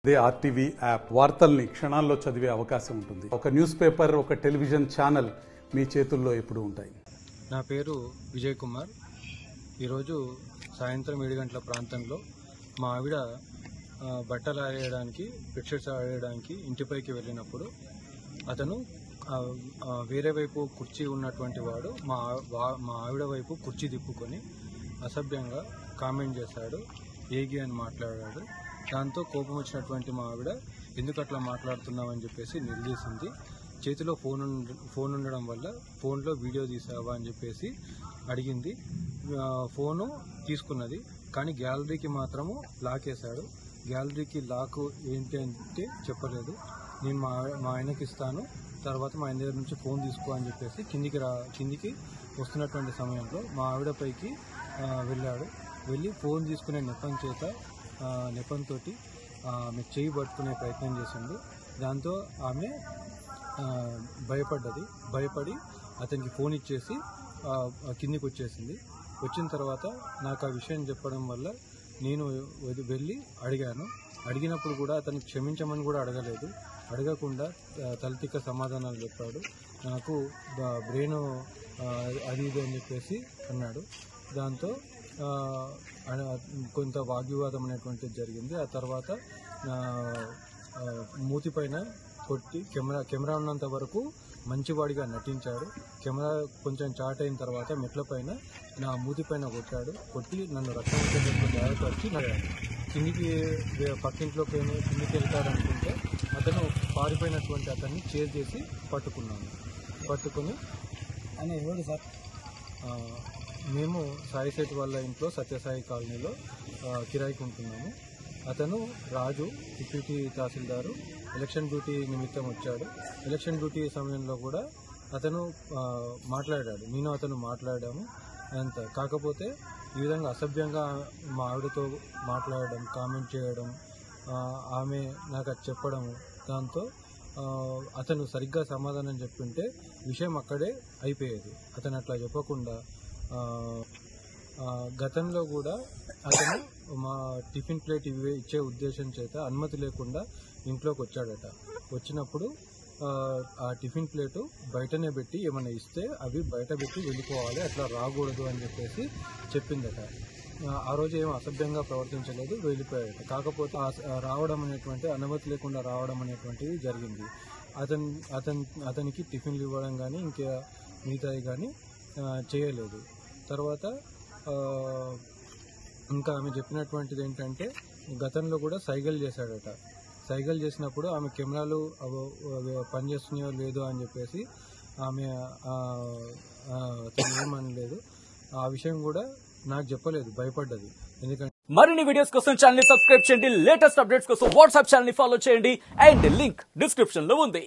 They RTV app వార్తల్ని క్షణాల్లో చదివే అవకాశం ఉంటుంది. ఒక న్యూస్ పేపర్, ఒక టెలివిజన్ ఛానల్ మీ చేతుల్లో ఎప్పుడూ ఉంటాయి. నా పేరు విజయ్ కుమార్. ఈరోజు సాయంత్రం 7 గంటల ప్రాంతంలో మా ఆవిడ బట్టలు ఆరేయడానికి, బెడ్షీట్స్ ఆరేయడానికి ఇంటిపైకి వెళ్ళినప్పుడు అతను వేరే వైపు కుర్చీ ఉన్నటువంటి వాడు మా ఆవిడ వైపు కుర్చీ తిప్పుకొని అసభ్యంగా కామెంట్ చేశాడు, ఏగి అని మాట్లాడాడు. దాంతో కోపం వచ్చినటువంటి మా ఆవిడ ఎందుకు అట్లా మాట్లాడుతున్నామని చెప్పేసి నిలదీసింది. చేతిలో ఫోన్ ఉండడం వల్ల ఫోన్లో వీడియో తీసావా అని చెప్పేసి అడిగింది. ఫోను తీసుకున్నది, కానీ గ్యాలరీకి మాత్రము లాక్ వేశాడు. గ్యాలరీకి లాక్ ఏంటి అంటే చెప్పలేదు. నేను మా ఆయనకి ఇస్తాను, తర్వాత మా ఆయన దగ్గర నుంచి ఫోన్ తీసుకో అని చెప్పేసి కిందికి వస్తున్నటువంటి సమయంలో మా ఆవిడ పైకి వెళ్ళి ఫోన్ తీసుకునే నెపంతో ఆమె చేయి పట్టుకునే ప్రయత్నం చేసింది. దాంతో ఆమె భయపడి అతనికి ఫోన్ ఇచ్చేసి కిందికి వచ్చేసింది. వచ్చిన తర్వాత నాకు ఆ విషయం చెప్పడం వల్ల నేను వెళ్ళి అడిగినప్పుడు కూడా అతనికి క్షమించమని కూడా అడగకుండా తలతిక్క సమాధానాలు చెప్పాడు. నాకు బ్రెయిన్ అది ఇది అని చెప్పేసి అన్నాడు. దాంతో కొంత వాగ్వివాదం అనేటువంటిది జరిగింది. ఆ తర్వాత మూతి పైన కొట్టి కెమెరా ఉన్నంత వరకు మంచివాడిగా నటించాడు. కెమెరా కొంచెం చాట్ అయిన తర్వాత మెట్ల పైన నా మూతి పైన కొట్టి నన్ను రక్తం గాయపరిచి కిందికి పక్కింట్లోకి కిందికి వెళ్తాడనుకుంటే అతను పారిపోయినటువంటి అతన్ని చేజ్ చేసి పట్టుకుని అని ఎవరు సార్, మేము సాయిశెట్టి వాళ్ళ ఇంట్లో సత్యసాయి కాలనీలో కిరాయికి ఉంటున్నాము. అతను రాజు, డిప్యూటీ తహసీల్దారు, ఎలక్షన్ డ్యూటీ నిమిత్తం వచ్చాడు. ఎలక్షన్ డ్యూటీ సమయంలో కూడా అతను మాట్లాడాడు, నేను అతను మాట్లాడాము అంత. కాకపోతే ఈ విధంగా అసభ్యంగా మా ఆవిడతో మాట్లాడడం, కామెంట్ చేయడం, ఆమె నాకు అది చెప్పడము, దాంతో అతను సరిగ్గా సమాధానం చెప్తుంటే విషయం అక్కడే అయిపోయేది. అతను అట్లా చెప్పకుండా గతంలో కూడా అతను మా టిఫిన్ ప్లేట్ ఇచ్చే ఉద్దేశం చేత అనుమతి లేకుండా ఇంట్లోకి వచ్చాడట. వచ్చినప్పుడు ఆ టిఫిన్ ప్లేటు బయటనే పెట్టి ఏమైనా ఇస్తే అవి బయట పెట్టి వెళ్ళిపోవాలి, అట్లా రాకూడదు అని చెప్పేసి చెప్పిందట. ఆ రోజు ఏం అసభ్యంగా ప్రవర్తించలేదు, వెళ్ళిపోయాడట. కాకపోతే రావడం అనేటువంటి అనుమతి లేకుండా రావడం అనేటువంటిది జరిగింది. అతనికి టిఫిన్లు ఇవ్వడం కానీ ఇంకా మిగతాయి కానీ చేయలేదు. తర్వాత ఇంకా ఆమె చెప్పినటువంటిది ఏంటంటే గతంలో కూడా సైగలు చేశాడట. సైగలు చేసినప్పుడు ఆమె కెమెరాలు పనిచేస్తున్నాయో లేదో అని చెప్పేసి ఆమె ఏమనలేదు. ఆ విషయం కూడా నాకు చెప్పలేదు, భయపడ్డది. ఎందుకంటే మరిన్ని వీడియోస్ కోసం ఛానల్ ని సబ్స్క్రైబ్ చేయండి, లేటెస్ట్ అప్డేట్స్ కోసం వాట్సాప్ ఛానల్ ని ఫాలో చేయండి, అండ్ లింక్ డిస్క్రిప్షన్ లో ఉంది.